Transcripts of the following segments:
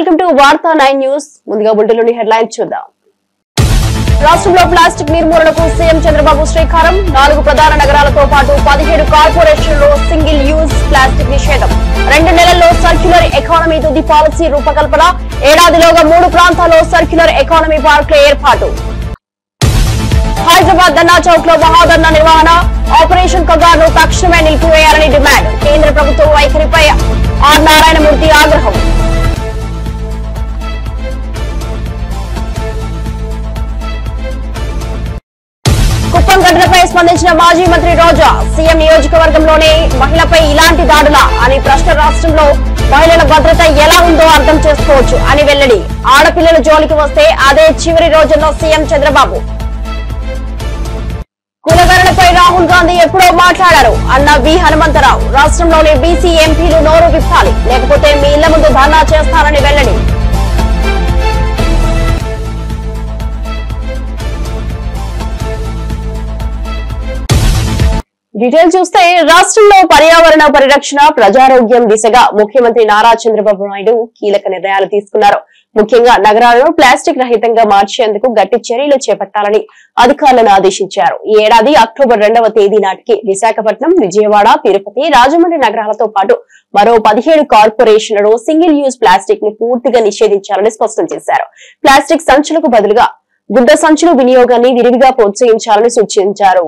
Welcome to వార్తా 9 news. ముందుగా బులెటిన్లోని headlines చూద్దాం. రాష్ట్రంలో ప్లాస్టిక్ నిర్మూలనకు సీఎం చంద్రబాబు శ్రీకారం. 4 ప్రధాన నగరాలతో పాటు 17 కార్పొరేషన్లలో సింగిల్ యూజ్ ప్లాస్టిక్ నిషేధం. 2 నెలల్లో సర్క్యులర్ ఎకానమీ తుది పాలసీ రూపకల్పన. ఏడాదిలోగా 3 ప్రాంతాల్లో సర్క్యులర్ ఎకానమీ పార్కుల ఏర్పాటు. హైదరాబాద్ ధర్నా చౌక్ లో మహాధర్నా నిర్వహణ. ఆపరేషన్ కగార్ను తక్షణమే నిలిపివేయాలని డిమాండ్. కేంద్ర ప్రభుత్వం వైఖరిపై ఆర్ నారాయణమూర్తి ఆగ్రహం. కుప్పం ఘటనపై స్పందించిన మాజీ మంత్రి రోజా. సీఎం నియోజకవర్గంలోనే మహిళపై ఇలాంటి దాడులా అని ప్రశ్న. రాష్ట్రంలో మహిళల భద్రత ఎలా ఉందో అర్థం చేసుకోవచ్చు అని వెల్లడి. ఆడపిల్లల జోలికి వస్తే అదే చివరి రోజుల్లో సీఎం చంద్రబాబు. కులగణనపై రాహుల్ గాంధీ ఎప్పుడో మాట్లాడారు అన్న వి హనుమంతరావు. రాష్ట్రంలోని బీసీ ఎంపీలు నోరు విప్పాలి, లేకపోతే మీ ఇళ్ల ముందు ధర్నా చేస్తారని వెల్లడి. డీటెయిల్ చూస్తే రాష్ట్రంలో పర్యావరణ పరిరక్షణ, ప్రజారోగ్యం దిశగా ముఖ్యమంత్రి నారా చంద్రబాబు నాయుడు కీలక నిర్ణయాలు తీసుకున్నారు. ముఖ్యంగా నగరాలను ప్లాస్టిక్ రహితంగా మార్చేందుకు గట్టి చర్యలు చేపట్టాలని అధికారులను ఆదేశించారు. ఈ ఏడాది అక్టోబర్ 2వ తేదీ నాటికి విశాఖపట్నం, విజయవాడ, తిరుపతి, రాజమండ్రి నగరాలతో పాటు మరో 17 కార్పొరేషన్లలో సింగిల్ యూజ్ ప్లాస్టిక్ ని పూర్తిగా నిషేధించాలని స్పష్టం చేశారు. ప్లాస్టిక్ సంచులకు బదులుగా గుడ్డ సంచుల వినియోగాన్ని విరివిగా ప్రోత్సహించాలని సూచించారు.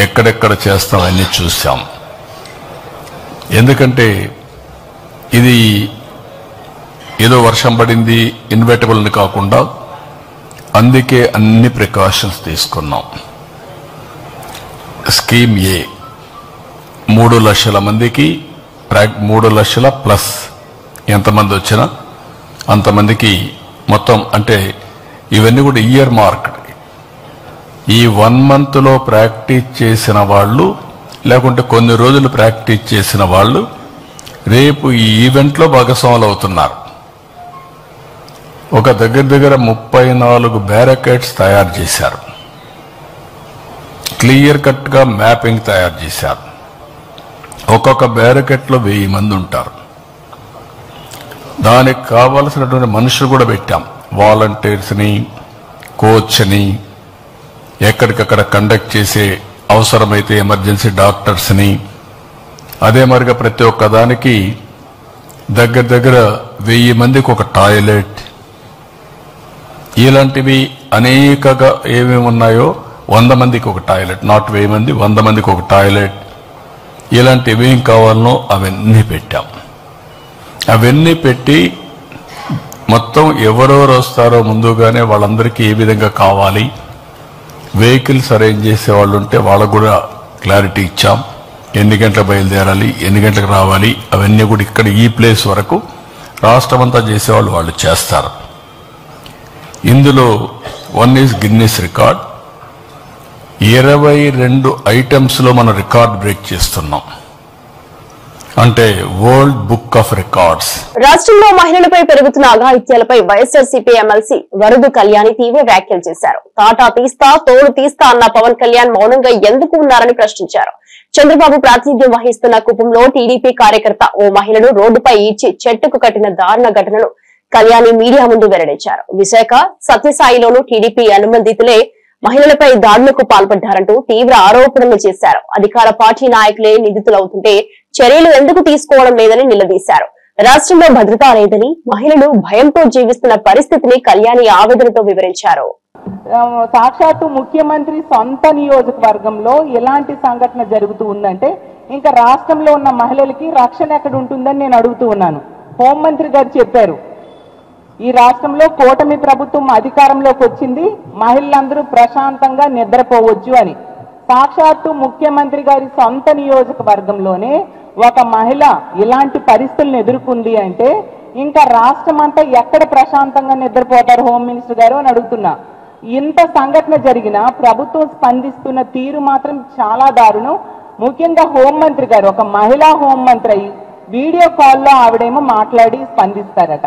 ఎక్కడెక్కడ చేస్తామని చూసాం. ఎందుకంటే ఇది ఏదో వర్షం పడింది ఇన్వెటబుల్ ని కాకుండా అందుకే అన్ని ప్రికాషన్స్ తీసుకున్నాం. స్కీమ్ ఏ 3 లక్షల మందికి 3 లక్షల ప్లస్ ఎంతమంది వచ్చినా అంతమందికి మొత్తం, అంటే ఇవన్నీ కూడా ఇయర్ మార్క్డ్. ఈ 1 month లో ప్రాక్టీస్ చేసిన వాళ్ళు, లేకుంటే కొన్ని రోజులు ప్రాక్టీస్ చేసిన వాళ్ళు రేపు ఈ ఈవెంట్లో భాగస్వాములు అవుతున్నారు. ఒక దగ్గర 34 బ్యారికేడ్స్ తయారు చేశారు. క్లియర్ కట్ గా మ్యాపింగ్ తయారు చేశారు. ఒక్కొక్క బ్యారికేడ్ లో 1000 మంది ఉంటారు. దానికి కావలసినటువంటి మనుషులు కూడా పెట్టాం. వాలంటీర్స్ ని, కోచ్ ని, ఎక్కడికక్కడ కండక్ట్ చేసే అవసరమైతే ఎమర్జెన్సీ డాక్టర్స్ ని, అదే మరిగా ప్రతి ఒక్క దానికి దగ్గర 1000 మందికి ఒక టాయిలెట్, ఇలాంటివి అనేకగా ఏమేమి ఉన్నాయో 100 మందికి ఒక టాయిలెట్, నాట్ 1000 మంది, 100 మందికి ఒక టాయిలెట్, ఇలాంటివి ఏం కావాలనో అవన్నీ పెట్టాం. అవన్నీ పెట్టి మొత్తం ఎవరెవరు వస్తారో ముందుగానే వాళ్ళందరికీ ఏ విధంగా కావాలి, వెహికల్స్ అరేంజ్ చేసే వాళ్ళు ఉంటే వాళ్ళకు కూడా క్లారిటీ ఇచ్చాం. ఎన్ని గంటలకు బయలుదేరాలి, ఎన్ని గంటలకు రావాలి, అవన్నీ కూడా ఇక్కడ ఈ ప్లేస్ వరకు రాష్ట్రమంతా చేసేవాళ్ళు వాళ్ళు చేస్తారు. ఇందులో 1 ఈజ్ గిన్నెస్ రికార్డ్. 22 ఐటమ్స్ లో మనం రికార్డ్ బ్రేక్ చేస్తున్నాం, అంటే వరల్డ్ బుక్ ఆఫ్ రికార్డ్స్. రాష్ట్రంలో మహిళలపై పెరుగుతున్న అఘాయిత్యాలపై వైఎస్ఆర్సీపీ ఎమ్మెల్సీ వరదు కళ్యాణి తీవ్ర వ్యాఖ్యలు చేశారు. తాటా తీస్తా, తోడు తీస్తా అన్న పవన్ కళ్యాణ్ మౌనంగా ఎందుకు ఉన్నారని ప్రశ్నించారు. చంద్రబాబు ప్రాతినిధ్యం వహిస్తున్న కుప్పంలో టీడీపీ కార్యకర్త ఓ మహిళను రోడ్డుపై ఈడ్చి చెట్టుకు కట్టిన దారుణ ఘటనను కళ్యాణి మీడియా ముందు వెల్లడించారు. విశాఖ సత్యసాయిలోనూ టీడీపీ అనుబంధితులే మహిళలపై దాడులకు పాల్పడ్డారంటూ తీవ్ర ఆరోపణలు చేశారు. అధికార పార్టీ నాయకులే నిందితులవుతుంటే చర్యలు ఎందుకు తీసుకోవడం లేదని నిలదీశారు. రాష్ట్రంలో భద్రత లేదని, మహిళలు భయంతో జీవిస్తున్న పరిస్థితిని కళ్యాణి ఆవేదనతో వివరించారు. సాక్షాత్తు ముఖ్యమంత్రి సొంత నియోజకవర్గంలో ఎలాంటి సంఘటన జరుగుతూ ఉందంటే ఇంకా రాష్ట్రంలో ఉన్న మహిళలకి రక్షణ ఎక్కడ ఉంటుందని నేను అడుగుతూ ఉన్నాను. హోంమంత్రి గారు చెప్పారు, ఈ రాష్ట్రంలో కూటమి ప్రభుత్వం అధికారంలోకి వచ్చింది, మహిళలందరూ ప్రశాంతంగా నిద్రపోవచ్చు అని. సాక్షాత్తు ముఖ్యమంత్రి గారి సొంత నియోజకవర్గంలోనే ఒక మహిళ ఇలాంటి పరిస్థితులను ఎదుర్కొంది అంటే ఇంకా రాష్ట్రం అంతా ఎక్కడ ప్రశాంతంగా నిద్రపోతారు హోమ్ మినిస్టర్ గారు అని అడుగుతున్నా. ఇంత సంఘటన జరిగినా ప్రభుత్వం స్పందిస్తున్న తీరు మాత్రం చాలా దారుణం. ముఖ్యంగా హోంమంత్రి గారు ఒక మహిళా హోంమంత్రి అయ్యి వీడియో కాల్లో ఆవిడేమో మాట్లాడి స్పందిస్తారట.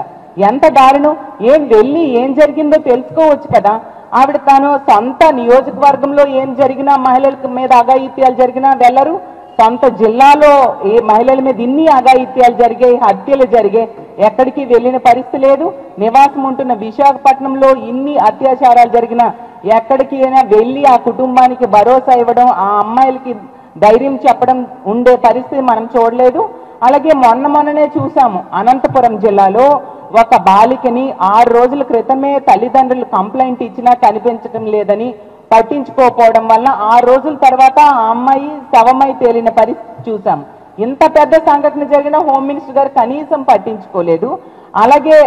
ఎంత దారుణం! వెళ్ళి ఏం జరిగిందో తెలుసుకోవచ్చు కదా. ఆవిడ తాను సొంత నియోజకవర్గంలో ఏం జరిగినా, మహిళల మీద అఘాయిత్యాలు జరిగినా వెళ్ళరు, సొంత జిల్లాలో ఏ మహిళల మీద ఇన్ని అఘాయిత్యాలు జరిగాయి, హత్యలు జరిగాయి, ఎక్కడికి వెళ్ళిన పరిస్థితి లేదు. నివాసం ఉంటున్న విశాఖపట్నంలో ఇన్ని అత్యాచారాలు జరిగిన ఎక్కడికి అయినా వెళ్ళి ఆ కుటుంబానికి భరోసా ఇవ్వడం, ఆ అమ్మాయిలకి ధైర్యం చెప్పడం ఉండే పరిస్థితి మనం చూడలేదు. అలాగే మొన్ననే చూసాము, అనంతపురం జిల్లాలో ఒక బాలికని 6 రోజుల క్రితమే తల్లిదండ్రులు కంప్లైంట్ ఇచ్చినా కనిపించడం లేదని పట్టించుకోకపోవడం వల్ల 6 రోజుల తర్వాత ఆ అమ్మాయి శవమై తేలిన పరిస్థితి చూసాము. ఇంత పెద్ద సంఘటన జరిగిన హోమ్ మినిస్టర్ గారు కనీసం పట్టించుకోలేదు. అలాగే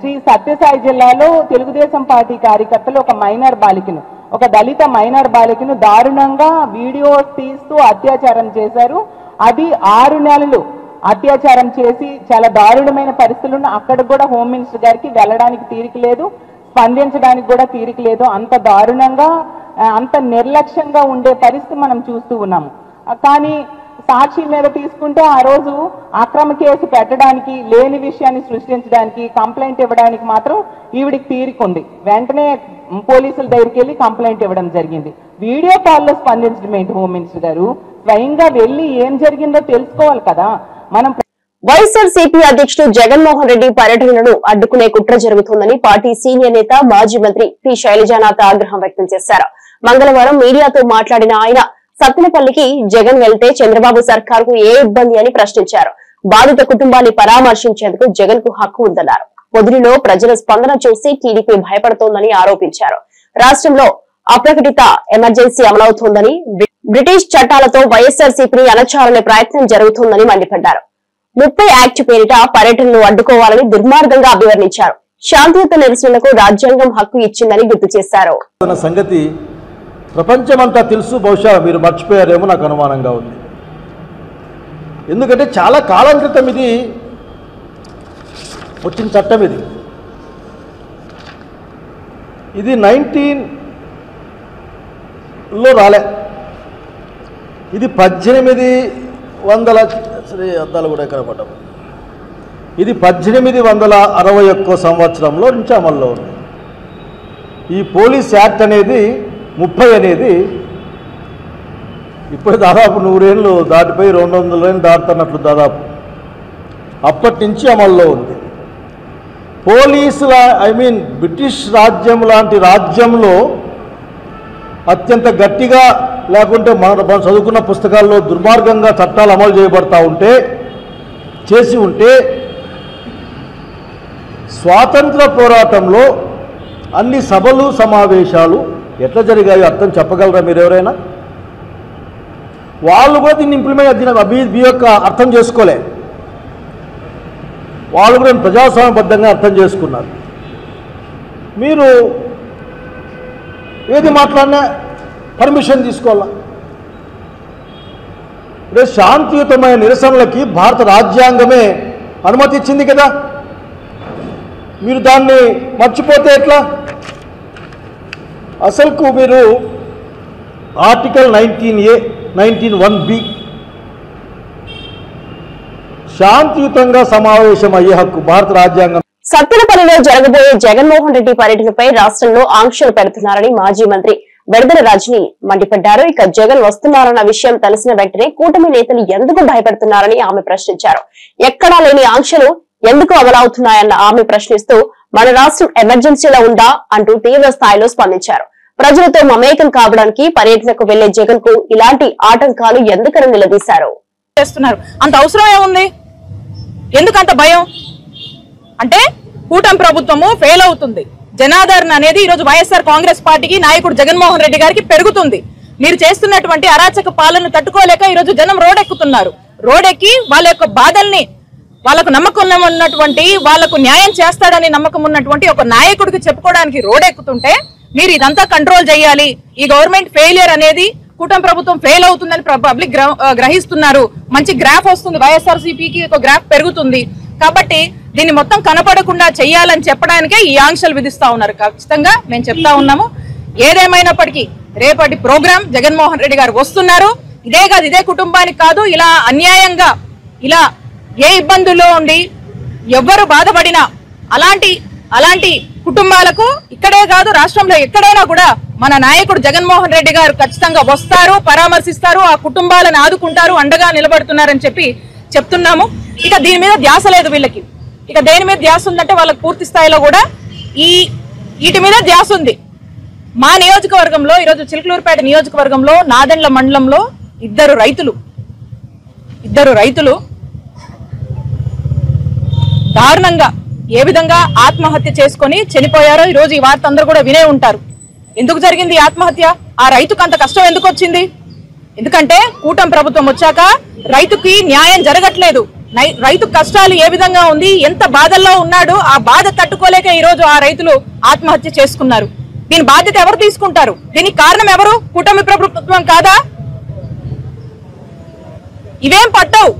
శ్రీ సత్యసాయి జిల్లాలో తెలుగుదేశం పార్టీ కార్యకర్తలు ఒక మైనర్ బాలికను, ఒక దళిత మైనర్ బాలికను దారుణంగా వీడియోస్ తీస్తూ అత్యాచారం చేశారు. అది 6 నెలలు అత్యాచారం చేసి చాలా దారుణమైన పరిస్థితులను అక్కడ కూడా హోమ్ మినిస్టర్ గారికి వెళ్ళడానికి తీరిక లేదు, స్పందించడానికి కూడా తీరిక లేదు. అంత దారుణంగా అంత నిర్లక్ష్యంగా ఉండే పరిస్థితి మనం చూస్తూ ఉన్నాము. కానీ సాక్షి మీద తీసుకుంటే ఆ రోజు అక్రమ కేసు పెట్టడానికి, లేని విషయాన్ని సృష్టించడానికి, కంప్లైంట్ ఇవ్వడానికి మాత్రం ఈవిడికి తీరికుంది. వెంటనే పోలీసుల దగ్గరికి వెళ్ళి కంప్లైంట్ ఇవ్వడం జరిగింది. వీడియో కాల్లో స్పందించడం ఏంటి హోమ్ మినిస్టర్ గారు? స్వయంగా వెళ్ళి ఏం జరిగిందో తెలుసుకోవాలి కదా. మనం వైఎస్ఆర్సీపీ అధ్యక్షుడు జగన్మోహన్ రెడ్డి పర్యటనను అడ్డుకునే కుట్ర జరుగుతోందని పార్టీ సీనియర్ నేత మాజీ మంత్రి పి శైలజానాథ్ ఆగ్రహం వ్యక్తం చేశారు. మంగళవారం మీడియాతో మాట్లాడిన ఆయన సత్తెనపల్లికి జగన్ వెళ్తే చంద్రబాబు సర్కార్ కు ఏ ఇబ్బంది అని ప్రశ్నించారు. బాధిత కుటుంబాన్ని పరామర్శించేందుకు జగన్ కు హక్కు ఉందన్నారు. పొదిలిలో ప్రజల స్పందన చూసి టీడీపీ భయపడుతోందని ఆరోపించారు. రాష్ట్రంలో అప్రకటిత ఎమర్జెన్సీ అమలవుతోందని, బ్రిటిష్ చట్టాలతో వైఎస్ఆర్సీపీని అణచాలనే ప్రయత్నం జరుగుతోందని మండిపడ్డారు. 30 యాక్ట్ పేరిట పర్యటనను అడ్డుకోవాలని దుర్మార్గంగా అభివర్ణించారు. శాంతియుత నిరసనలకు రాజ్యాంగం హక్కు ఇచ్చిందని గుర్తు చేశారు. సంగతి ప్రపంచమంతా తెలుసు, బహుశా మీరు మర్చిపోయారేమో నాకు అనుమానంగా ఉంది. ఎందుకంటే చాలా కాలం క్రితం ఇది వచ్చిన చట్టం. ఇది 19లో రాలే. ఇది 1800 అద్దాలు కూడా ఎక్కడ పడ్డాము. ఇది 1861 సంవత్సరంలో నుంచి అమల్లో ఉంది. ఈ పోలీస్ యాక్ట్ అనేది 30 అనేది ఇప్పుడు దాదాపు 100 ఏళ్ళు దాటిపోయి 200 ఏళ్ళు దాటుతున్నట్లు దాదాపు అప్పటి నుంచి అమల్లో ఉంది. పోలీసుల బ్రిటిష్ రాజ్యం లాంటి రాజ్యంలో అత్యంత గట్టిగా, లేకుంటే మనం చదువుకున్న పుస్తకాల్లో దుర్మార్గంగా చట్టాలు అమలు చేయబడతా చేసి ఉంటే స్వాతంత్ర పోరాటంలో అన్ని సభలు సమావేశాలు ఎట్లా జరిగాయో అర్థం చెప్పగలరా మీరు ఎవరైనా? వాళ్ళు కూడా దీన్ని ఇంప్లిమెంట్ యొక్క అర్థం చేసుకోలే. వాళ్ళు కూడా ప్రజాస్వామ్యబద్ధంగా అర్థం చేసుకున్నారు. మీరు ఏది మాట్లాడినా పర్మిషన్ తీసుకోవాలా? రేపు శాంతియుతమైన నిరసనలకి భారత రాజ్యాంగమే అనుమతి ఇచ్చింది కదా. మీరు దాన్ని మర్చిపోతే ఎట్లా? అసలుకు మీరు ఆర్టికల్ 19A 19(1)B శాంతియుతంగా సమావేశం అయ్యే హక్కు భారత రాజ్యాంగం. సత్తెనపల్లిలో జరగబోయే జగన్మోహన్ రెడ్డి పర్యటనపై రాష్ట్రంలో ఆంక్షలు పెడుతున్నారని మాజీ మంత్రి బెడదల రజని మండిపడ్డారు. ఇక జగన్ వస్తున్నారన్న విషయం తెలిసిన వెంటనే కూటమి నేతలు ఎందుకు భయపెడుతున్నారని ఆమె ప్రశ్నించారు. ఎక్కడా లేని ఆంక్షలు ఎందుకు అమలవుతున్నాయన్న ఆమె ప్రశ్నిస్తూ మన రాష్ట్రం ఎమర్జెన్సీలో ఉందా అంటూ తీవ్ర స్థాయిలో స్పందించారు. ప్రజలతో మమేకం కావడానికి పర్యటనకు వెళ్లే జగన్ కు ఇలాంటి ఆటంకాలు ఎందుకని నిలదీశారు. అంత అవసరం ఏముంది? ఎందుకంత భయం? అంటే కూటమి ప్రభుత్వము ఫెయిల్ అవుతుంది. జనాదరణ అనేది ఈ రోజు వైఎస్ఆర్ కాంగ్రెస్ పార్టీకి, నాయకుడు జగన్మోహన్ రెడ్డి గారికి పెరుగుతుంది. మీరు చేస్తున్నటువంటి అరాచక పాలన తట్టుకోలేక ఈ రోజు జనం రోడెక్కుతున్నారు. రోడెక్కి వాళ్ళ యొక్క బాధల్ని, వాళ్ళకు నమ్మకం ఉన్నటువంటి, వాళ్లకు న్యాయం చేస్తాడని నమ్మకం ఉన్నటువంటి ఒక నాయకుడికి చెప్పుకోవడానికి రోడెక్కుతుంటే మీరు ఇదంతా కంట్రోల్ చేయాలి, ఈ గవర్నమెంట్ ఫెయిలియర్ అనేది, కూటమి ప్రభుత్వం ఫెయిల్ అవుతుందని పబ్లిక్ గ్రహిస్తున్నారు. మంచి గ్రాఫ్ వస్తుంది, వైఎస్ఆర్సీపీకి ఒక గ్రాఫ్ పెరుగుతుంది. కాబట్టి దీన్ని మొత్తం కనపడకుండా చెయ్యాలని చెప్పడానికే ఈ ఆంక్షలు విధిస్తా ఉన్నారు. ఖచ్చితంగా మేము చెప్తా ఉన్నాము. ఏదేమైనప్పటికీ రేపటి ప్రోగ్రాం జగన్మోహన్ రెడ్డి గారు వస్తున్నారు. ఇదే కాదు, ఇదే కుటుంబానికి కాదు, ఇలా అన్యాయంగా, ఇలా ఏ ఇబ్బందుల్లో ఉండి ఎవ్వరు బాధపడినా అలాంటి కుటుంబాలకు ఇక్కడే కాదు రాష్ట్రంలో ఎక్కడైనా కూడా మన నాయకుడు జగన్మోహన్ రెడ్డి గారు ఖచ్చితంగా వస్తారు, పరామర్శిస్తారు, ఆ కుటుంబాలను ఆదుకుంటారు, అండగా నిలబడుతున్నారని చెప్పి చెప్తున్నాము. ఇక దీని మీద ధ్యాస లేదు వీళ్ళకి. ఇక దేని మీద ధ్యాస ఉందంటే వాళ్ళకి పూర్తి స్థాయిలో కూడా వీటి మీద ధ్యాస ఉంది. మా నియోజకవర్గంలో ఈరోజు చిలకలూరుపేట నియోజకవర్గంలో నాదెండ్ల మండలంలో ఇద్దరు రైతులు దారుణంగా ఏ విధంగా ఆత్మహత్య చేసుకొని చనిపోయారో ఈరోజు ఈ వార్త అందరూ కూడా వినే ఉంటారు. ఎందుకు జరిగింది ఆత్మహత్య? ఆ రైతుకు అంత కష్టం ఎందుకు వచ్చింది? ఎందుకంటే కూటమి ప్రభుత్వం వచ్చాక రైతుకి న్యాయం జరగట్లేదు. రైతు కష్టాలు ఏ విధంగా ఉంది, ఎంత బాధల్లో ఉన్నాడు, ఆ బాధ తట్టుకోలేక ఈరోజు ఆ రైతులు ఆత్మహత్య చేసుకున్నారు. దీని బాధ్యత ఎవరు తీసుకుంటారు? దీనికి కారణం ఎవరు? కూటమి ప్రభుత్వం కాదా? ఇవేం పట్టవు.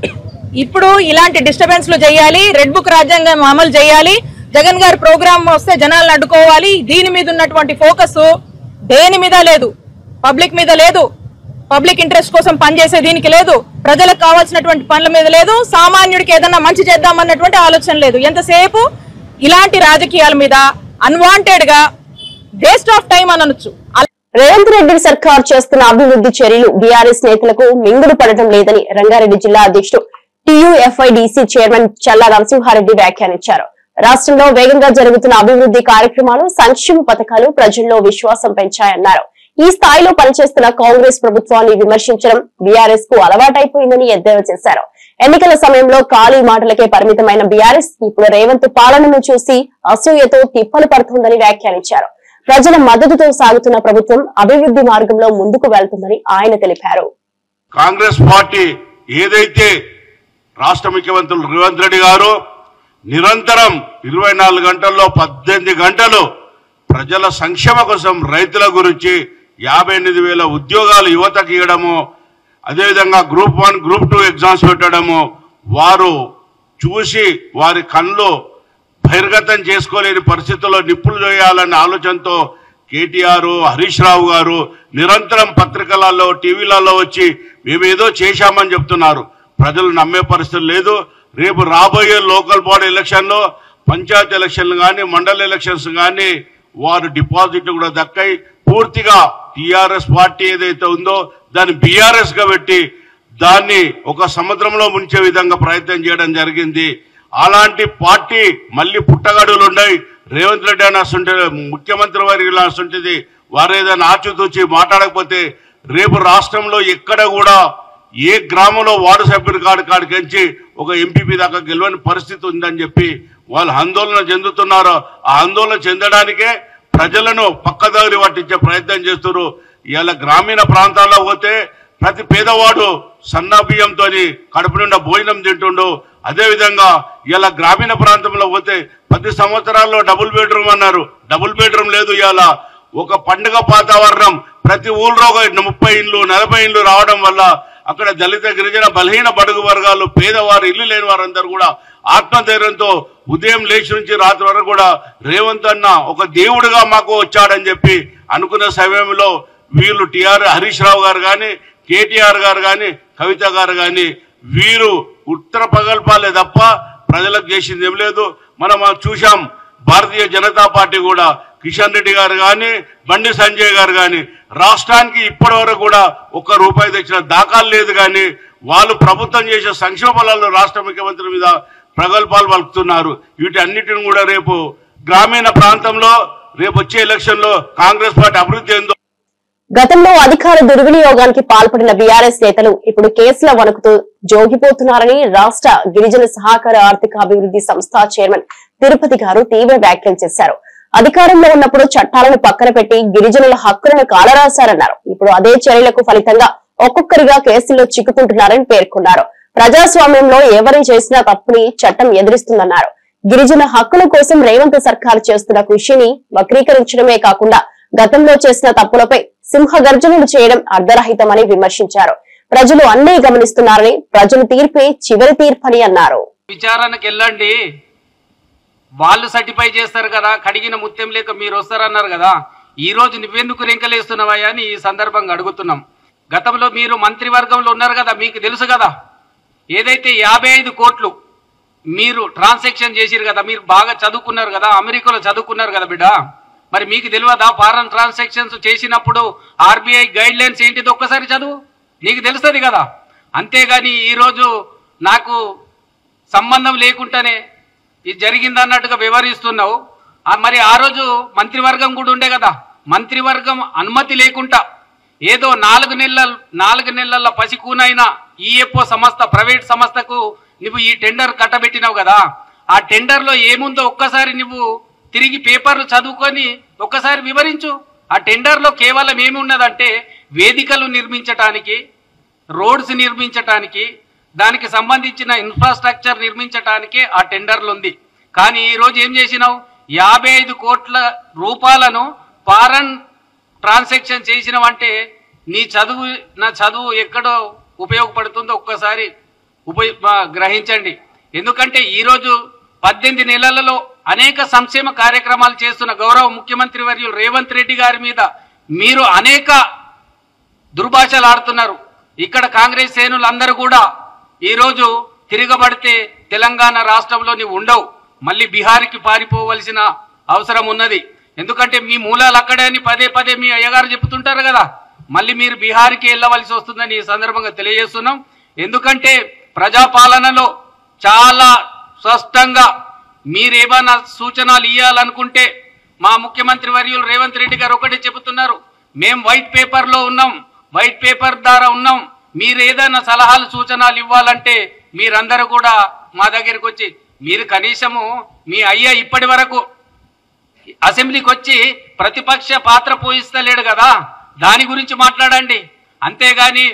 ఇప్పుడు ఇలాంటి డిస్టర్బెన్స్లు చేయాలి, రెడ్ బుక్ రాజ్యాంగం అమలు చేయాలి, జగన్ గారి ప్రోగ్రామ్ వస్తే జనాలను అడ్డుకోవాలి. దీని మీద ఉన్నటువంటి ఫోకస్ దేని మీద లేదు, పబ్లిక్ మీద లేదు, పబ్లిక్ ఇంట్రెస్ట్ కోసం పనిచేసే దీనికి లేదు, ప్రజలకు కావాల్సినటువంటి పనుల మీద లేదు, సామాన్యుడికి ఏదన్నా మంచి చేద్దామన్నటువంటి ఆలోచన లేదు. ఎంతసేపు ఇలాంటి రాజకీయాల మీద అన్వాంటెడ్ గా వేస్ట్ ఆఫ్ టైం అనొచ్చు. రేవంత్ రెడ్డి సర్కార్ చేస్తున్న అభివృద్ధి చర్యలు బీఆర్ఎస్ నేతలకు మింగుడు పడటం లేదని రంగారెడ్డి జిల్లా అధ్యక్షుడు TUFIDC చైర్మన్ చల్లా నరసింహారెడ్డి వ్యాఖ్యానించారు. రాష్ట్రంలో వేగంగా జరుగుతున్న అభివృద్ధి కార్యక్రమాలు, సంక్షేమ పథకాలు ప్రజల్లో విశ్వాసం పెంచాయన్నారు. ఈ స్థాయిలో పనిచేస్తున్న కాంగ్రెస్ ప్రభుత్వాన్ని విమర్శించడం బీఆర్ఎస్ కు అలవాటైపోయిందని ఎద్దేవా చేశారు. ఎన్నికల సమయంలో ఖాళీ మాటలకే పరిమితమైన బీఆర్ఎస్ ఇప్పుడు రేవంత్ పాలనను చూసి అసూయతో తిప్పలు పడుతోందని వ్యాఖ్యానించారు. ప్రజల మద్దతుతో సాగుతున్న ప్రభుత్వం అభివృద్ధి మార్గంలో ముందుకు వెళ్తుందని ఆయన తెలిపారు. కాంగ్రెస్ పార్టీ ఏదైతే రాష్ట్ర ముఖ్యమంత్రి రేవంత్ రెడ్డి గారు నిరంతరం 24 గంటల్లో 18 గంటలు ప్రజల సంక్షేమ కోసం, రైతుల గురించి 58,000 ఉద్యోగాలు యువతకు ఇవ్వడము, అదేవిధంగా గ్రూప్ 1, గ్రూప్ 2 ఎగ్జామ్స్ పెట్టడము, వారు చూసి వారి కళ్ళు బహిర్గతం చేసుకోలేని పరిస్థితుల్లో నిప్పులు చేయాలనే ఆలోచనతో కేటీఆర్, హరీష్ రావు గారు నిరంతరం పత్రికలలో, టీవీలలో వచ్చి మేమేదో చేశామని చెప్తున్నారు. ప్రజలు నమ్మే పరిస్థితి లేదు. రేపు రాబోయే లోకల్ బాడీ ఎలక్షన్లో, పంచాయతీ ఎలక్షన్లు కానీ, మండల ఎలక్షన్స్ కానీ వారు డిపాజిట్లు కూడా దక్కాయి. పూర్తిగా టీఆర్ఎస్ పార్టీ ఏదైతే ఉందో దాన్ని బీఆర్ఎస్ గా పెట్టి దాన్ని ఒక సముద్రంలో ముంచే విధంగా ప్రయత్నం చేయడం జరిగింది. అలాంటి పార్టీ మళ్ళీ పుట్టగడులు ఉన్నాయి. రేవంత్ రెడ్డి అని వస్తుంటే, ముఖ్యమంత్రి వారి ఇలా వస్తుంటుంది, వారు ఏదైనా ఆచితూచి మాట్లాడకపోతే రేపు రాష్ట్రంలో ఎక్కడ కూడా ఏ గ్రామంలో వార్డు సభ్యుడి కాడికించి ఒక ఎంపీపీ దాకా గెలవని పరిస్థితి ఉందని చెప్పి వాళ్ళు ఆందోళన చెందుతున్నారు. ఆ ఆందోళన చెందడానికే ప్రజలను పక్కదారి పట్టించే ప్రయత్నం చేస్తున్నారు. ఇలా గ్రామీణ ప్రాంతాల్లో పోతే ప్రతి పేదవాడు సన్న బియ్యంతో కడుపు నిండా భోజనం తింటుండు. అదేవిధంగా ఇలా గ్రామీణ ప్రాంతంలో పోతే 10 సంవత్సరాల్లో డబుల్ బెడ్రూమ్ అన్నారు, డబుల్ బెడ్రూమ్ లేదు. ఇలా ఒక పండుగ వాతావరణం ప్రతి ఊళ్ళో 30 ఇండ్లు 40 ఇండ్లు రావడం వల్ల అక్కడ దళిత, గిరిజన, బలహీన బడుగు వర్గాలు, పేదవారు, ఇల్లు లేని వారందరూ కూడా ఆత్మధైర్యంతో ఉదయం లేచి నుంచి రాత్రి వరకు కూడా రేవంత్ అన్న ఒక దేవుడుగా మాకు వచ్చాడని చెప్పి అనుకున్న సమయంలో వీళ్ళు హరీష్ రావు గారు కానీ, కేటీఆర్ గారు కానీ, కవిత గారు కానీ వీరు ఉత్తర పగల్పాలే తప్ప ప్రజలకు చేసింది ఏం లేదు. మనం చూశాం. భారతీయ జనతా పార్టీ కూడా కిషన్ రెడ్డి గారు కానీ, బండి సంజయ్ గారు కానీ రాష్ట్రానికి ఇప్పటి వరకు కూడా ₹1 తెచ్చిన దాఖలు లేదు. కానీ వాళ్ళు ప్రభుత్వం చేసే సంక్షేమ ఫలాలను రాష్ట్ర ముఖ్యమంత్రి మీద ప్రగల్భాలు పలుకుతున్నారు. వీటన్నిటిని కూడా రేపు గ్రామీణ ప్రాంతంలో రేపు వచ్చే ఎలక్షన్ లో కాంగ్రెస్ పార్టీ అభివృద్ధి ఏందో. గతంలో అధికార దుర్వినియోగానికి పాల్పడిన బీఆర్ఎస్ నేతలు ఇప్పుడు కేసుల వణుకుతూ జోగిపోతున్నారని రాష్ట్ర గిరిజన సహకార ఆర్థిక అభివృద్ధి సంస్థ చైర్మన్ తిరుపతి గారు తీవ్ర వ్యాఖ్యలు చేశారు. అధికారంలో ఉన్నప్పుడు చట్టాలను పక్కన పెట్టి గిరిజనుల హక్కులను కాలరాశారన్నారు. ఇప్పుడు అదే చర్యలకు ఫలితంగా ఒక్కొక్కరిగా కేసుల్లో చిక్కుకుంటున్నారని పేర్కొన్నారు. ప్రజాస్వామ్యంలో ఎవరు చేసినా తప్పుని చట్టం ఎదిరిస్తుందన్నారు. గిరిజన హక్కుల కోసం రేవంత్ సర్కార్ చేస్తున్న కృషిని వక్రీకరించడమే కాకుండా గతంలో చేసిన తప్పులపై సింహగర్జనలు చేయడం అర్ధరహితమని విమర్శించారు. ప్రజలు అన్నీ గమనిస్తున్నారని, ప్రజల తీర్పే చివరి తీర్పని అన్నారు. విచారణకు వెళ్ళండి, వాళ్ళు సర్టిఫై చేస్తారు కదా, కడిగిన ముత్యం లేక మీరు వస్తారన్నారు కదా. ఈ రోజు నువ్వెందుకు రెంకలేస్తున్నావా అని ఈ సందర్భంగా అడుగుతున్నాం. గతంలో మీరు మంత్రివర్గంలో ఉన్నారు కదా, మీకు తెలుసు కదా, ఏదైతే 55 కోట్లు మీరు ట్రాన్సాక్షన్ చేసిరు కదా, మీరు బాగా చదువుకున్నారు కదా, అమెరికాలో చదువుకున్నారు కదా బిడ్డ. మరి మీకు తెలియదా ఫారెన్ ట్రాన్సాక్షన్స్ చేసినప్పుడు ఆర్బీఐ గైడ్ లైన్స్ ఏంటిది ఒక్కసారి చదువు, నీకు తెలుస్తుంది కదా. అంతేగాని ఈరోజు నాకు సంబంధం లేకుండానే ఇది జరిగింది అన్నట్టుగా వివరిస్తున్నావు. మరి ఆ రోజు మంత్రివర్గం కూడా ఉండే కదా, మంత్రివర్గం అనుమతి లేకుండా ఏదో 4 నెలల పసికూనైన ఈఎఫ్ఓ సంస్థ ప్రైవేట్ సంస్థకు నువ్వు ఈ టెండర్ కట్టబెట్టినావు కదా. ఆ టెండర్లో ఏముందో ఒక్కసారి నువ్వు తిరిగి పేపర్లు చదువుకొని ఒక్కసారి వివరించు. ఆ టెండర్లో కేవలం ఏమి ఉన్నదంటే వేదికలు నిర్మించటానికి, రోడ్స్ నిర్మించటానికి, దానికి సంబంధించిన ఇన్ఫ్రాస్ట్రక్చర్ నిర్మించటానికి ఆ టెండర్లు ఉంది. కానీ ఈరోజు ఏం చేసినావు, 55 కోట్ల రూపాయలను ఫారెన్ ట్రాన్సాక్షన్ చేసినావంటే నా చదువు ఎక్కడో ఉపయోగపడుతుందో ఒక్కసారి గ్రహించండి. ఎందుకంటే ఈరోజు 18 నెలలలో అనేక సంక్షేమ కార్యక్రమాలు చేస్తున్న గౌరవ ముఖ్యమంత్రి వర్యులు రేవంత్ రెడ్డి గారి మీద మీరు అనేక దుర్భాషలు ఆడుతున్నారు. ఇక్కడ కాంగ్రెస్ శ్రేణులందరూ కూడా ఈరోజు తిరగబడితే తెలంగాణ రాష్ట్రంలో నీవు ఉండవు, మళ్ళీ బీహార్కి పారిపోవలసిన అవసరం ఉన్నది. ఎందుకంటే మీ మూలాలు అక్కడే అని పదే మీ అయ్యగారు చెప్తుంటారు కదా, మళ్ళీ మీరు బీహార్కి వెళ్ళవలసి వస్తుందని ఈ సందర్భంగా తెలియజేస్తున్నాం. ఎందుకంటే ప్రజాపాలనలో చాలా స్పష్టంగా మీరేమైనా సూచనలు ఇవ్వాలనుకుంటే మా ముఖ్యమంత్రి వర్యులు రేవంత్ రెడ్డి గారు ఒకటే చెబుతున్నారు, మేము వైట్ పేపర్లో ఉన్నాం, వైట్ పేపర్ ద్వారా ఉన్నాం, మీరు ఏదైనా సలహాలు సూచనలు ఇవ్వాలంటే మీరందరూ కూడా మా దగ్గరికి వచ్చి, మీరు కనీసము మీ అయ్యా ఇప్పటి వరకు అసెంబ్లీకి వచ్చి ప్రతిపక్ష పాత్ర పోషిస్తలేడు కదా, దాని గురించి మాట్లాడండి. అంతేగాని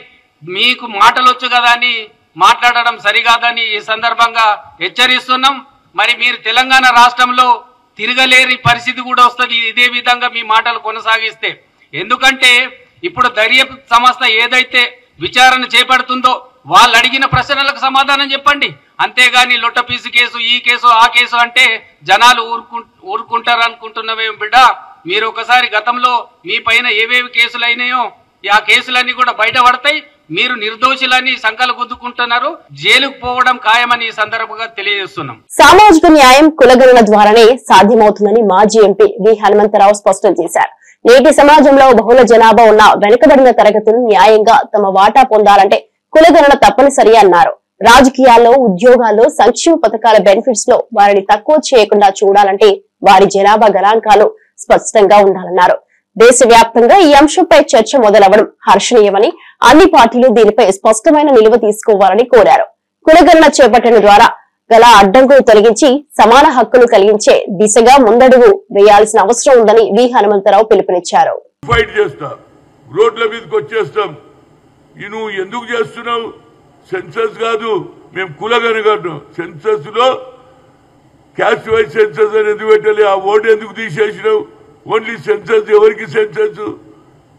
మీకు మాటలు వచ్చు కదా అని మాట్లాడడం సరికాదని ఈ సందర్భంగా హెచ్చరిస్తున్నాం. మరి మీరు తెలంగాణ రాష్ట్రంలో తిరగలేని పరిస్థితి కూడా వస్తుంది ఇదే విధంగా మీ మాటలు కొనసాగిస్తే. ఎందుకంటే ఇప్పుడు దర్యాప్తు సంస్థ ఏదైతే విచారణ చేపడుతుందో వాళ్ళు అడిగిన ప్రశ్నలకు సమాధానం చెప్పండి. అంతేగాని లొట్టపీసు కేసు, ఈ కేసు, ఆ కేసు అంటే జనాలు ఊరుకుంటారు అనుకుంటున్నవేం బిడ్డ. మీరు ఒకసారి గతంలో మీ పైన ఏవేవి కేసులు అయినాయో ఆ కేసులన్నీ కూడా బయటపడతాయి. మీరు నిర్దోషులని సంకలు గుద్దుకుంటున్నారు, జైలుకు పోవడం ఖాయమని ఈ సందర్భంగా తెలియజేస్తున్నాం. సామాజిక న్యాయం కులగణన ద్వారానే సాధ్యమవుతుందని మాజీ ఎంపీ వి హనుమంతరావు స్పష్టం చేశారు. నేటి సమాజంలో బహుళ జనాభా ఉన్న వెనుకబడిన తరగతులు న్యాయంగా తమ వాటా పొందాలంటే కులగణన తప్పనిసరి అన్నారు. రాజకీయాల్లో, ఉద్యోగాల్లో, సంక్షేమ పథకాల బెనిఫిట్స్ లో వారిని తక్కువ చేయకుండా చూడాలంటే వారి జనాభా గణాంకాలు స్పష్టంగా ఉండాలన్నారు. దేశవ్యాప్తంగా ఈ అంశంపై చర్చ మొదలవడం హర్షణీయమని, అన్ని పార్టీలు దీనిపై స్పష్టమైన నిలువ తీసుకోవాలని కోరారు. కులగణన చేపట్టడం ద్వారా గల అడ్డంకులు తొలగించి సమాన హక్కులు కలిగించే దిశగా ముందడుగు వేయాల్సిన అవసరం ఉందని వి హనుమంతరావు పిలుపునిచ్చారు. రోడ్ల మీదకి వచ్చేస్తాం, నువ్వు ఎందుకు చేస్తున్నావు? సెన్సస్ కాదు, మేము కులగణన కాదు. సెన్సస్ లో క్యాస్ట్ వైజ్ సెన్సస్ అని ఎందుకు పెట్టాలి? ఆ ఓటు ఎందుకు తీసేసినావు? ఓన్లీ సెన్సస్ ఎవరికి సెన్సస్?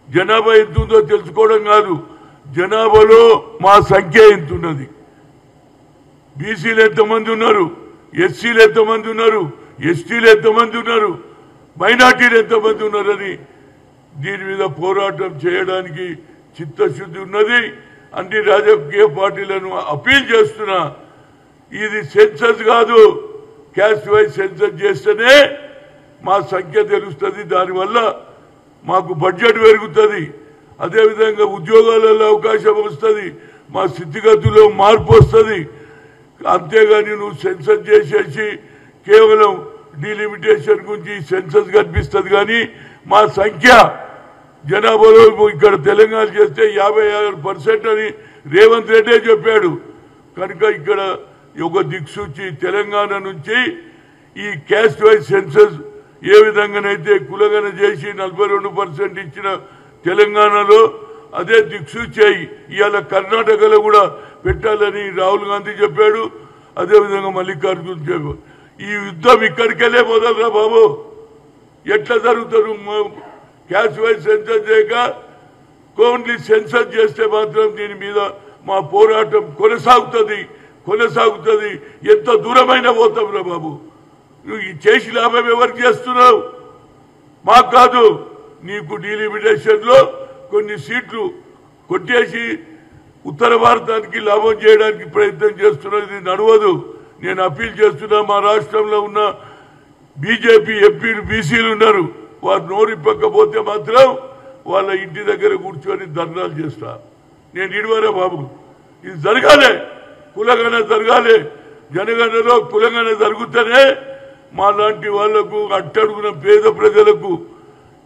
జనాభా ఎంత ఉందో తెలుసుకోవడం కాదు, జనాభాలో మా సంఖ్య ఎంత ఉన్నది, బీసీలు ఎంతమంది ఉన్నారు, ఎస్సీలు ఎంతమంది ఉన్నారు, ఎస్టీలు ఎంతమంది ఉన్నారు, మైనార్టీలు ఎంతమంది ఉన్నారని దీని మీద పోరాటం చేయడానికి చిత్తశుద్ధి ఉన్నది. అన్ని రాజకీయ పార్టీలను అపీల్ చేస్తున్నా, ఇది సెన్సస్ కాదు, క్యాస్ట్ వైజ్ సెన్సస్ చేస్తేనే మా సంఖ్య తెలుస్తుంది, దానివల్ల మాకు బడ్జెట్ పెరుగుతుంది, అదేవిధంగా ఉద్యోగాలలో అవకాశం వస్తుంది, మా స్థితిగతుల్లో మార్పు వస్తుంది. అంతేగాని నువ్వు సెన్సస్ చేసేసి కేవలం డీలిమిటేషన్ గురించి సెన్సస్ కనిపిస్తుంది, కానీ మా సంఖ్య జనాభాలో ఇక్కడ తెలంగాణ చేస్తే 56% అని రేవంత్ రెడ్డి చెప్పాడు. కనుక ఇక్కడ ఒక దిక్సూచి తెలంగాణ నుంచి ఈ క్యాస్ట్ వైజ్ సెన్సస్ ఏ విధంగానైతే కులగణన చేసి 42% ఇచ్చిన తెలంగాణలో అదే దిక్సూచి ఇవాళ కర్ణాటకలో కూడా పెట్టాలని రాహుల్ గాంధీ చెప్పాడు, అదేవిధంగా మల్లికార్జున చెప్పాడు. ఈ యుద్ధం ఇక్కడికెళ్ళే మొదలరా బాబు, ఎట్లా జరుగుతారు? క్యాస్ట్ వైజ్ సెన్సస్ చేయక ఓన్లీ సెన్సస్ చేస్తే మాత్రం దీని మీద మా పోరాటం కొనసాగుతుంది. ఎంత దూరమైనా పోతాం రా బాబు. నువ్వు ఈ చేసి లాభం ఎవరికి చేస్తున్నావు? మాకు కాదు. నీకు డీలిమిటేషన్ లో కొన్ని సీట్లు కొట్టేసి ఉత్తర భారతానికి లాభం చేయడానికి ప్రయత్నం చేస్తున్నది, ఇది నడవదు. నేను అప్పీల్ చేస్తున్నా, మా రాష్ట్రంలో ఉన్న బీజేపీ ఎంపీలు బీసీలు ఉన్నారు, వారు నోరిప్పకపోతే మాత్రం వాళ్ళ ఇంటి దగ్గర కూర్చొని ధర్నాలు చేస్తా. నేను ఇడివరే బాబు, ఇది జరగాలి, కులగణ జరగాలి. జనగణలో కులగణ జరుగుతూనే మా లాంటి వాళ్లకు, అట్టడుగున పేద ప్రజలకు,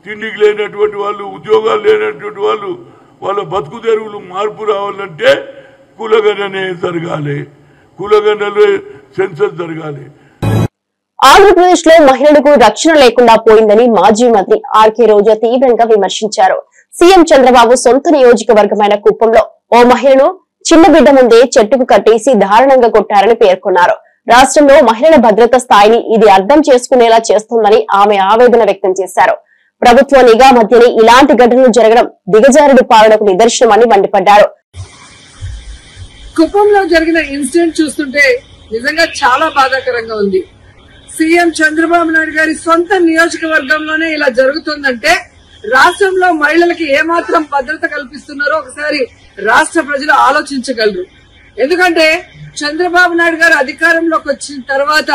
తిండికి లేనటువంటి వాళ్ళు, ఉద్యోగాలు లేనటువంటి వాళ్ళు, వాళ్ళ బతుకు తెరువులు మార్పు రావాలంటే కులగణనే జరగాలి, కులగణలో సెన్సస్ జరగాలి. ఆంధ్రప్రదేశ్ లో మహిళలకు రక్షణ లేకుండా పోయిందని మాజీ మంత్రి ఆర్కే రోజా తీవ్రంగా విమర్శించారు. సీఎం చంద్రబాబు సొంత నియోజకవర్గమైన కుప్పంలో ఓ మహిళను చిన్న బిడ్డ ముందే చెట్టుకు కట్టేసి దారుణంగా కొట్టారని పేర్కొన్నారు. రాష్ట్రంలో మహిళల భద్రత స్థాయిని ఇది అర్థం చేసుకునేలా చేస్తోందని ఆమె ఆవేదన వ్యక్తం చేశారు. ప్రభుత్వ నిఘా మధ్యనే ఇలాంటి ఘటనలు జరగడం దిగజారుడు పాలనకు నిదర్శనమని మండిపడ్డారు. కుప్పంలో జరిగిన ఇన్సిడెంట్ చూస్తుంటే నిజంగా చాలా బాధాకరంగా ఉంది. సీఎం చంద్రబాబు నాయుడు గారి సొంత నియోజకవర్గంలోనే ఇలా జరుగుతుందంటే రాష్ట్రంలో మహిళలకి ఏమాత్రం భద్రత కల్పిస్తున్నారో ఒకసారి రాష్ట్ర ప్రజలు ఆలోచించగలరు. ఎందుకంటే చంద్రబాబు నాయుడు గారు అధికారంలోకి వచ్చిన తర్వాత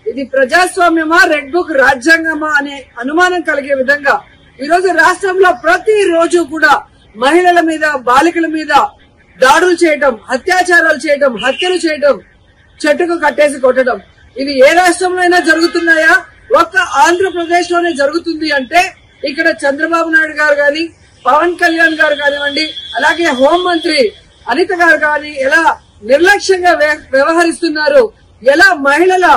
ఇది ప్రజాస్వామ్యమా, రెడ్ బుక్ రాజ్యాంగమా అనే అనుమానం కలిగే విధంగా ఈరోజు రాష్ట్రంలో ప్రతి రోజు కూడా మహిళల మీద, బాలికల మీద దాడులు చేయడం, అత్యాచారాలు చేయడం, హత్యలు చేయడం, చెట్టుకు కట్టేసి కొట్టడం, ఇది ఏ రాష్ట్రంలో అయినా జరుగుతున్నాయా? ఒక్క ఆంధ్రప్రదేశ్ లోనే జరుగుతుంది అంటే ఇక్కడ చంద్రబాబు నాయుడు గారు గాని, పవన్ కళ్యాణ్ గారు కానివ్వండి, అలాగే హోంమంత్రి అనిత గారు గాని ఎలా నిర్లక్ష్యంగా వ్యవహరిస్తున్నారు, ఎలా మహిళల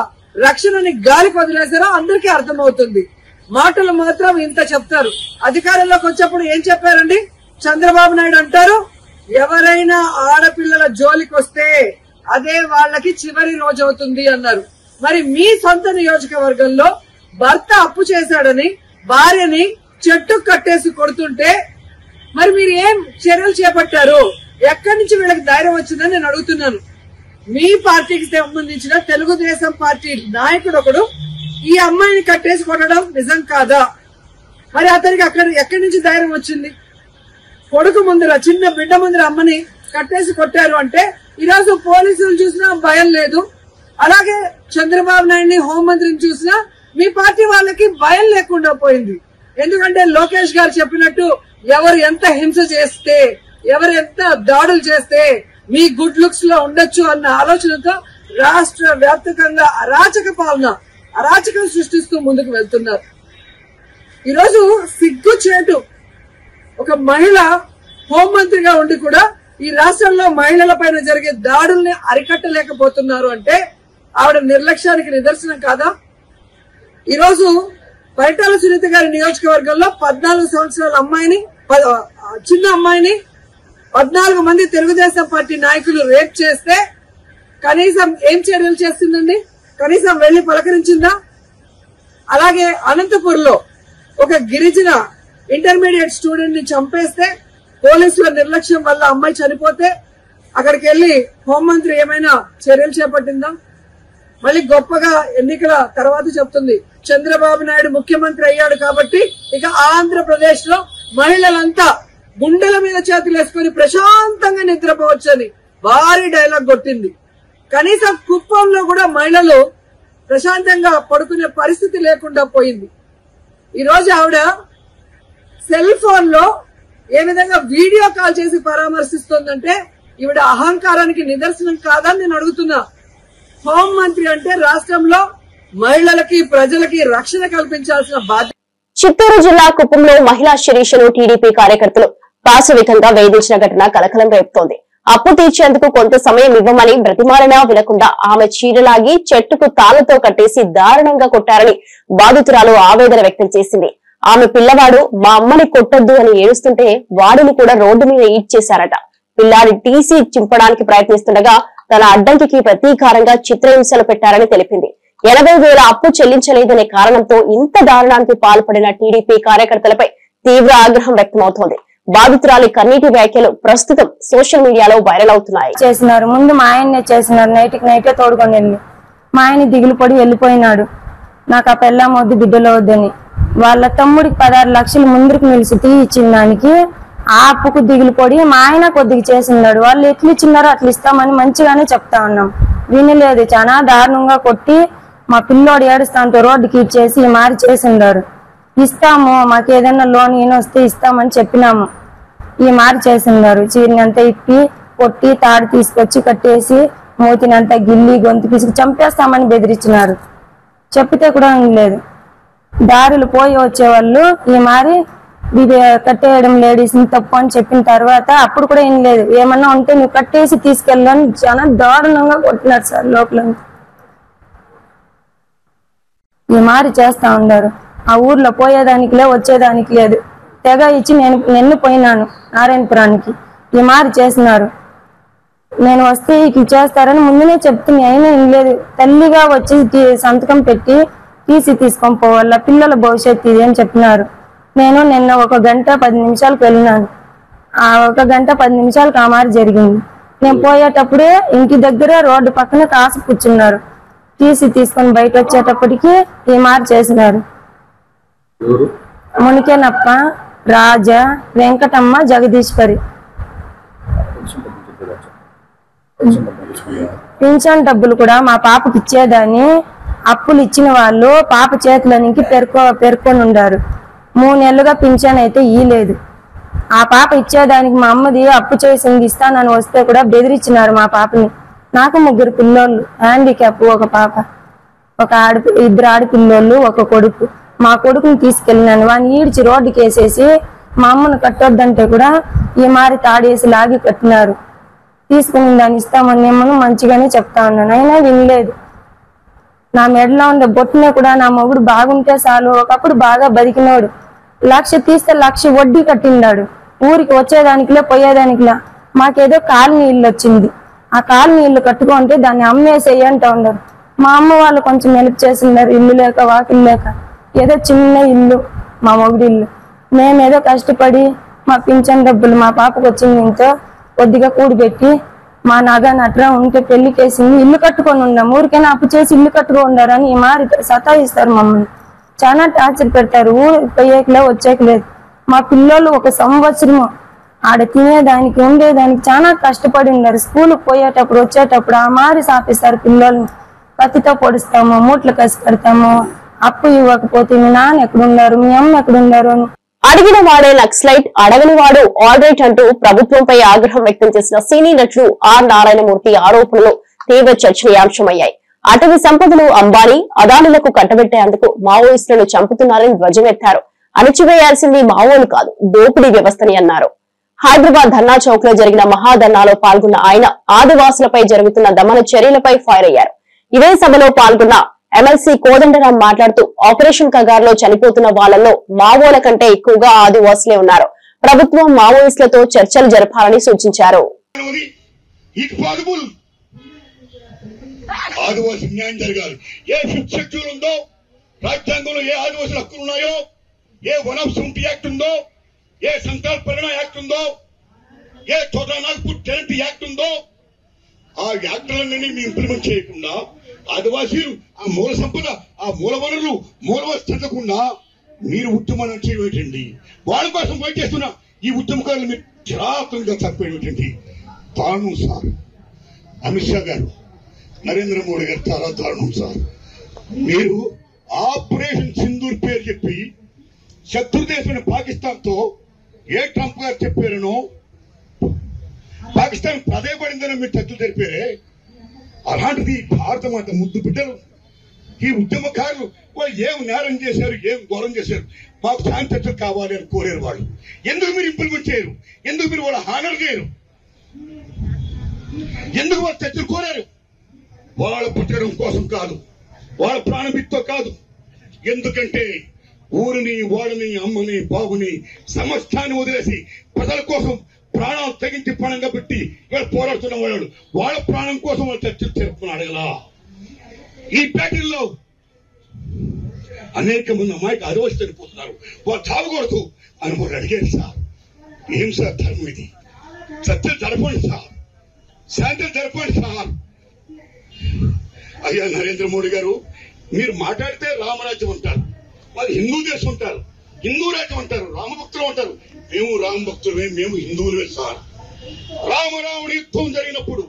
రక్షణని గాలికి వదిలేశారో అందరికీ అర్థమవుతుంది. మాటలు మాత్రం ఇంత చెప్తారు. అధికారంలోకి వచ్చేప్పుడు ఏం చెప్పారండి? చంద్రబాబు నాయుడు అంటారు, ఎవరైనా ఆడపిల్లల జోలికి వస్తే అదే వాళ్ళకి చివరి రోజు అవుతుంది అన్నారు. మరి మీ సొంత నియోజకవర్గంలో భర్త అప్పు చేశాడని భార్యని చెట్టు కట్టేసి కొడుతుంటే మరి మీరు ఏం చర్యలు చేపట్టారు? ఎక్కడి నుంచి వీళ్ళకి ధైర్యం వచ్చిందని నేను అడుగుతున్నాను. మీ పార్టీకి సంబంధించిన తెలుగుదేశం పార్టీ నాయకుడు ఒకడు ఈ అమ్మాయిని కట్టేసి కొట్టడం నిజం కాదా? మరి అతనికి ఎక్కడి నుంచి ధైర్యం వచ్చింది? కొడుకు ముందర, చిన్న బిడ్డ ముందర అమ్మని కట్టేసి కొట్టారు అంటే ఈరోజు పోలీసులు చూసినా భయం లేదు. అలాగే చంద్రబాబు నాయుడిని, హోంమంత్రిని చూసినా మీ పార్టీ వాళ్ళకి భయం లేకుండా పోయింది. ఎందుకంటే లోకేష్ గారు చెప్పినట్టు ఎవరు ఎంత హింస చేస్తే, ఎవరు ఎంత దాడులు చేస్తే మీ గుడ్ లుక్స్ లో ఉండొచ్చు అన్న ఆలోచనతో రాష్ట్ర వ్యాప్తంగా అరాచకం సృష్టిస్తూ ముందుకు వెళ్తున్నారు. ఈరోజు సిగ్గుచేటు ఒక మహిళ హోంమంత్రిగా ఉండి కూడా ఈ రాష్ట్రంలో మహిళల పైన జరిగే దాడుల్ని అరికట్టలేకపోతున్నారు అంటే ఆవిడ నిర్లక్ష్యానికి నిదర్శనం కాదా? ఈరోజు పరిటాల సునీత గారి నియోజకవర్గంలో 14 సంవత్సరాల అమ్మాయిని, చిన్న అమ్మాయిని 14 మంది తెలుగుదేశం పార్టీ నాయకులు రేప్ చేస్తే కనీసం ఏం చర్యలు చేస్తుందండి? కనీసం వెళ్లి పలకరించిందా? అలాగే అనంతపూర్లో ఒక గిరిజన ఇంటర్మీడియట్ స్టూడెంట్ ని చంపేస్తే పోలీసుల నిర్లక్ష్యం వల్ల అమ్మాయి చనిపోతే అక్కడికి వెళ్లి హోంమంత్రి ఏమైనా చర్యలు చేపట్టిందా? మళ్ళీ గొప్పగా ఎన్నికల తర్వాత చెప్తుంది చంద్రబాబు నాయుడు ముఖ్యమంత్రి అయ్యాడు కాబట్టి ఇక ఆంధ్రప్రదేశ్ లో మహిళలంతా గుండెల మీద చేతులు వేసుకుని ప్రశాంతంగా నిద్రపోవచ్చని భారీ డైలాగ్ కొట్టింది. కనీసం కుప్పంలో కూడా మహిళలు ప్రశాంతంగా పడుకునే పరిస్థితి లేకుండా పోయింది. ఈ రోజు ఆవిడ సెల్ ఫోన్ లో ఏ విధంగా వీడియో కాల్ చేసి పరామర్శిస్తోందంటే ఈవిడ అహంకారానికి నిదర్శనం కాదని నేను అడుగుతున్నా. హోంమంత్రి అంటే రాష్ట్రంలో మహిళలకి, ప్రజలకి రక్షణ కల్పించాల్సిన బాధ్యత. చిత్తూరు జిల్లా కుప్పంలో మహిళా శిరీషను టీడీపీ కార్యకర్తలు పాశవికంగా వేధించిన ఘటన కలకలం రేపుతోంది. అప్పు తీర్చేందుకు కొంత సమయం ఇవ్వమని బ్రతిమాలినా వినకుండా ఆమె చీరలాగి చెట్టుకు తాళ్లతో కట్టేసి దారుణంగా కొట్టారని బాధితురాలు ఆవేదన వ్యక్తం చేసింది. ఆమె పిల్లవాడు మా అమ్మని కొట్టొద్దు అని ఏడుస్తుంటే వాడిని కూడా రోడ్డు మీద ఈడ్చేశారట. పిల్లాడి టీసీ చింపడానికి ప్రయత్నిస్తుండగా తన అడ్డంకికి ప్రతీకారంగా చిత్రహింసలు పెట్టారని తెలిపింది. 80,000 అప్పు చెల్లించలేదనే కారణంతో ఇంత దారుణానికి పాల్పడిన టీడీపీ కార్యకర్తలపై తీవ్ర ఆగ్రహం వ్యక్తమవుతోంది. బాధితురాలి కన్నీటి వ్యాఖ్యలు ప్రస్తుతం సోషల్ మీడియాలో వైరల్ అవుతున్నాయి. చేసినారు ముందు మా ఆయన్నే చేసినారు, నైటే తోడుకొని వెళ్ళి మా ఆయన దిగులు పడి వెళ్ళిపోయినాడు. నాకు ఆ పెళ్ళాం వద్దు, బిడ్డలో వద్దని. వాళ్ళ తమ్ముడికి 16 లక్షలు ముందుకు నిలిచి తీ ఇచ్చిన దానికి ఆ అప్పుకు దిగులు పడి మా ఆయన కొద్దిగా చేసినాడు. వాళ్ళు ఎట్లు ఇచ్చినారో అట్లా ఇస్తామని మంచిగానే చెప్తా ఉన్నాం, వినలేదు. చాలా దారుణంగా కొట్టి మా పిల్లోడు ఏడుస్తాంతో రోడ్డుకి ఇచ్చేసి మారి చేసిండారు. ఇస్తాము, మాకు ఏదైనా లోన్ ఈయన వస్తే ఇస్తామని చెప్పినాము. ఈ మారి చేస్తున్నారు. చీరనంతా ఇప్పి కొట్టి తాడు తీసుకొచ్చి కట్టేసి మూతినంతా గిల్లి గొంతు పిసికి చంపేస్తామని బెదిరించినారు. చెప్పితే కూడా లేదు. దారులు పోయి వచ్చేవాళ్ళు ఈ మారి కట్టేయడం లేడీస్ని తప్పు అని చెప్పిన తర్వాత అప్పుడు కూడా ఏం లేదు. ఏమన్నా ఉంటే నువ్వు కట్టేసి తీసుకెళ్ళని చాలా దారుణంగా కొట్టినారు సార్. లోపల ఈ మారి చేస్తా ఉన్నారు. ఆ ఊర్లో పోయేదానికి వచ్చేదానికి లేదు. తెగ ఇచ్చి నేను పోయినాను నారాయణపురానికి. ఈ మారి చేస్తున్నారు. నేను వస్తే ఇట్లా చేస్తారని ముందునే చెప్తుంది. అయినా ఏం లేదు. తల్లిగా వచ్చి సంతకం పెట్టి టీసీ తీసుకొని పోవాల, పిల్లల భవిష్యత్తు ఇది అని చెప్పినారు. నేను నిన్న 1 గంట 10 నిమిషాలకు వెళ్ళినాను. ఆ 1 గంట 10 నిమిషాలకు ఆ మారి జరిగింది. నేను పోయేటప్పుడే ఇంటి దగ్గర రోడ్డు పక్కన కాసు కూర్చున్నారు. టీసీ తీసుకొని బయట వచ్చేటప్పటికి ఈ మారి చేసినారు. మునికేనప్ప, రాజా, వెంకటమ్మ, జగదీశ్వరి. పింఛన్ డబ్బులు కూడా మా పాపకి ఇచ్చేదాన్ని అప్పులు ఇచ్చిన వాళ్ళు పాప చేతులనికి పెరుకొని ఉండారు. 3 నెలలుగా పింఛన్ అయితే ఇయ్యలేదు. ఆ పాప ఇచ్చేదానికి మా అమ్మది అప్పు చేసింది ఇస్తానని వస్తే కూడా బెదిరించినారు మా పాపని. నాకు 3 పిల్లోళ్ళు, హ్యాండిక్యాప్, ఒక పాప, 2 ఆడపిల్లోళ్ళు, 1 కొడుకు. మా కొడుకుని తీసుకెళ్ళినాను. వాడిని ఈడ్చి రోడ్డుకి వేసేసి మా అమ్మను కట్టొద్దంటే కూడా ఈ మారి తాడేసి లాగి కట్టినారు. తీసుకుని దాన్ని ఇస్తామని ఏమను మంచిగానే చెప్తా ఉన్నాను. అయినా వినలేదు. నా మెడలో ఉండే బొట్టునే కూడా నా మొగుడు బాగుంటే చాలు, ఒకప్పుడు బాగా బతికినోడు, 1,00,000 తీస్తే 1,00,000 వడ్డీ కట్టిండాడు. ఊరికి వచ్చేదానికిలే పోయేదానికిలా. మాకేదో కాలనీ ఇల్లు వచ్చింది. ఆ కాలనీ ఇల్లు కట్టుకుంటే దాన్ని అమ్మేసేయి అంటూ ఉండరు. మా అమ్మ వాళ్ళు కొంచెం హెల్ప్ చేస్తున్నారు. ఇల్లు లేక వాకిలు లేక ఏదో చిన్న ఇల్లు మా మొగుడి ఇల్లు. మేమేదో కష్టపడి మా పింఛన్ డబ్బులు మా పాపకు వచ్చింది ఇంతో కొద్దిగా కూడిపెట్టి మా నగ నట్రా ఉంటే పెళ్లికేసింది. ఇల్లు కట్టుకొని ఉన్నాం. ఊరికైనా అప్పు చేసి ఇల్లు కట్టుకొని ఉండారని ఈ మారి సతాయిస్తారు మమ్మల్ని. చాలా టార్చర్ పెడతారు. ఊరు పోయేకలే వచ్చేకలేదు. మా పిల్లలు 1 సంవత్సరము ఆడ తినేదానికి ఉండేదానికి చాలా కష్టపడి ఉన్నారు. స్కూల్కి పోయేటప్పుడు వచ్చేటప్పుడు ఆ మారి సాపిస్తారు. పిల్లల్ని కత్తితో పొడుస్తాము, మూట్లు కసి కడతాము. అప్పు ఇవ్వకపోతే మీ నాన్న ఎక్కడున్నారు, మీ అమ్మ ఎక్కడున్నారు అని. అడిగిన వాడే నక్సలైట్, అడగని వాడు ఆల్ రైట్ అంటూ ప్రభుత్వంపై ఆగ్రహం వ్యక్తం చేసిన సినీ నటుడు ఆర్ నారాయణమూర్తి ఆరోపణలు తీవ్ర చర్చనీయాంశమయ్యాయి. అటవీ సంపదను అంబానీ, అదానులకు కట్టబెట్టేందుకు మావోయిస్టులను చంపుతున్నారని ధ్వజమెత్తారు. అణిచివేయాల్సింది మావోలు కాదు, దోపిడీ వ్యవస్థని అన్నారు. హైదరాబాద్ ధర్నా చౌక్ లో జరిగిన మహాధర్నాలో పాల్గొన్న ఆయన ఆదివాసులపై జరుగుతున్న దమన చర్యలపై ఫైర్ అయ్యారు. ఇదే సభలో పాల్గొన్న ఎమ్మెల్సీ కోదండరాం మాట్లాడుతూ ఆపరేషన్ కగార్లో చనిపోతున్న వాళ్లలో మావోల కంటే ఎక్కువగా ఆదివాసులే ఉన్నారు. ప్రభుత్వం మావోయిస్టులతో చర్చలు జరపాలని సూచించారు. ఆదివాసి న్యాయం జరగాలి. ఏ ఫిఫ్త్ షెడ్యూల్ ఉందో, రాజ్యాంగంలో ఏ ఆదివాసుల హక్కులు ఉన్నాయో, ఏ వన్ ఆఫ్ 70 యాక్ట్ ఉందో, ఏ సంకల్ప పరిణ యాక్ట్ ఉందో, ఏ చోటా నాగ్పూర్ టెనెంట్ యాక్ట్ ఉందో, ఆ యాక్టులన్నీ మేము ఇంప్లిమెంట్ చేయకుండా ఆదివాసీలు ఆ మూల సంపద, ఆ మూల వనరులు, మూల వస్తు చెందకుండా మీరు ఉద్యమాన్ని చేయటండి. వాళ్ళ కోసం పోయి చేస్తున్న ఈ ఉద్యమకారులు మీరు చిరాకులుగా చంపేటండి. దారుణం సార్. అమిత్ షా గారు, నరేంద్ర మోడీ గారు చాలా దారుణం సార్. మీరు ఆపరేషన్ సింధూర్ పేరు చెప్పి శత్రు దేశమైన పాకిస్తాన్ తో ఏ ట్రంప్ గారు చెప్పారనో, పాకిస్తాన్ ప్రాధాయపడిందని మీరు చర్చలు జరిపారే. అలాంటిది భారత మాత ముద్దు బిడ్డలు, ఈ ఉద్యమకారులు వాళ్ళు ఏం నేరం చేశారు, ఏం ఘోరం చేశారు, మాకు శాంతి చర్చలు కావాలి అని కోరారు. వాళ్ళు ఎందుకు మీరు ఇంప్లిమెంట్ చేయరు? ఎందుకు మీరు వాళ్ళ హానర్ చేయరు? ఎందుకు వాళ్ళు చర్చలు కోరారు? వాళ్ళ పుట్టడం కోసం కాదు, వాళ్ళ ప్రాణమిత్తో కాదు. ఎందుకంటే ఊరిని, వాళ్ళని, అమ్మని, బాబుని, సమస్తాన్ని వదిలేసి ప్రజల కోసం ప్రాణాలు తెగించి పణంగా పెట్టి వీళ్ళు పోరాడుతున్న వాళ్ళు వాళ్ళ ప్రాణం కోసం వాళ్ళు చర్చలు జరుపుకున్నాడు కదా. ఈ ప్యాటర్న్లో అనేక మంది అమ్మాయికి ఆదివాసి చనిపోతున్నారు, వాళ్ళు చావకూడదు అని వాళ్ళు అడిగారు సార్. ఏం సార్ ధర్మం ఇది? చర్చలు జరపండి సార్, శాంతులు జరపండి సార్. అయ్యా నరేంద్ర మోడీ గారు, మీరు మాట్లాడితే రామరాజ్యం అంటారు, వాళ్ళు హిందూ దేశం ఉంటారు, హిందూ రాజ్యం అంటారు, రామభక్తులు అంటారు. మేము రామభక్తులమే, మేము హిందువులమే సార్. రామరావణ యుద్ధం జరిగినప్పుడు